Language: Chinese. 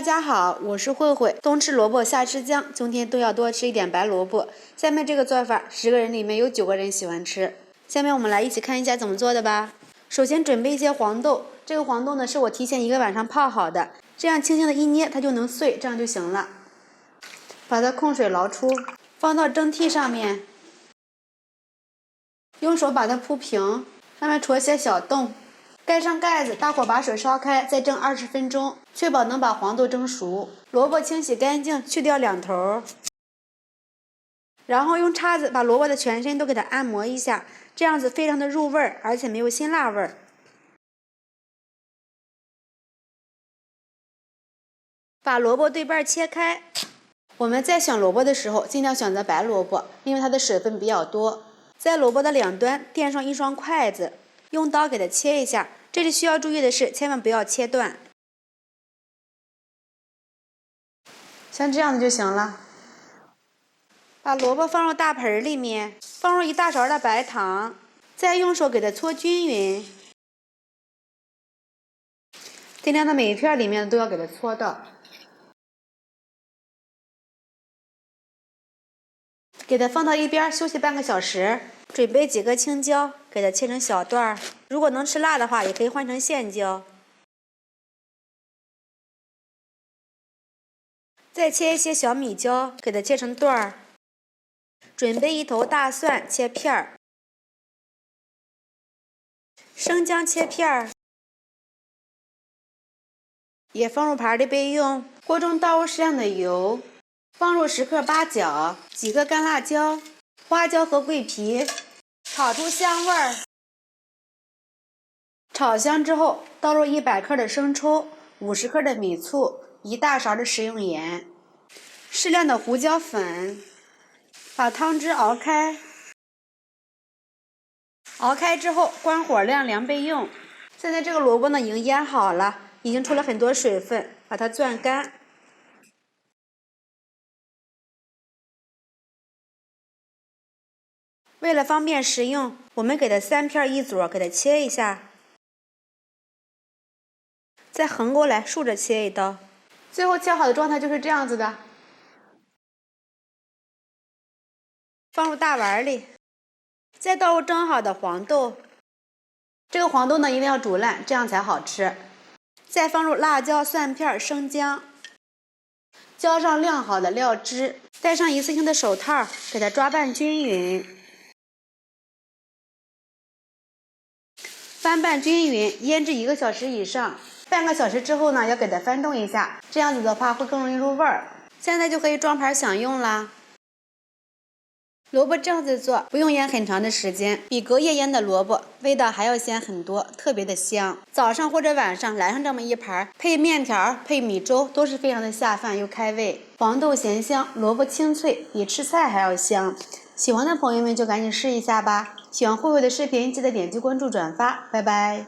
大家好，我是慧慧。冬吃萝卜夏吃姜，冬天都要多吃一点白萝卜。下面这个做法，10个人里面有9个人喜欢吃。下面我们来一起看一下怎么做的吧。首先准备一些黄豆，这个黄豆呢是我提前1个晚上泡好的，这样轻轻的一捏它就能碎，这样就行了。把它控水捞出，放到蒸屉上面，用手把它铺平，上面戳些小洞。盖上盖子，大火把水烧开，再蒸20分钟，确保能把黄豆蒸熟。萝卜清洗干净，去掉两头，然后用叉子把萝卜的全身都给它按摩一下，这样子非常的入味儿，而且没有辛辣味儿。把萝卜对半切开。我们在选萝卜的时候，尽量选择白萝卜，因为它的水分比较多。在萝卜的两端垫上一双筷子，用刀给它切一下。这里需要注意的是，千万不要切断，像这样子就行了。把萝卜放入大盆里面，放入1大勺的白糖，再用手给它搓均匀，尽量的每一片里面都要给它搓到。给它放到一边休息半个小时。准备几个青椒，给它切成小段。如果能吃辣的话，也可以换成线椒。再切一些小米椒，给它切成段。准备1头大蒜，切片儿。生姜切片儿，也放入盘里备用。锅中倒入适量的油，放入10克八角，几个干辣椒、花椒和桂皮，炒出香味儿。炒香之后，倒入100克的生抽、50克的米醋、1大勺的食用盐，适量的胡椒粉，把汤汁熬开。熬开之后，关火晾凉备用。现在这个萝卜呢已经腌好了，已经出了很多水分，把它攥干。为了方便食用，我们给它3片一组，给它切一下，再横过来竖着切一刀。最后切好的状态就是这样子的。放入大碗里，再倒入蒸好的黄豆。这个黄豆呢一定要煮烂，这样才好吃。再放入辣椒、蒜片、生姜，浇上晾好的料汁，戴上一次性的手套，给它抓拌均匀。翻拌均匀，腌制1个小时以上。半个小时之后呢，要给它翻动一下，这样子的话会更容易入味儿。现在就可以装盘享用啦。萝卜这样子做，不用腌很长的时间，比隔夜腌的萝卜味道还要鲜很多，特别的香。早上或者晚上来上这么一盘，配面条、配米粥都是非常的下饭又开胃。黄豆咸香，萝卜清脆，比吃菜还要香。喜欢的朋友们就赶紧试一下吧。喜欢慧慧的视频，记得点击关注、转发，拜拜。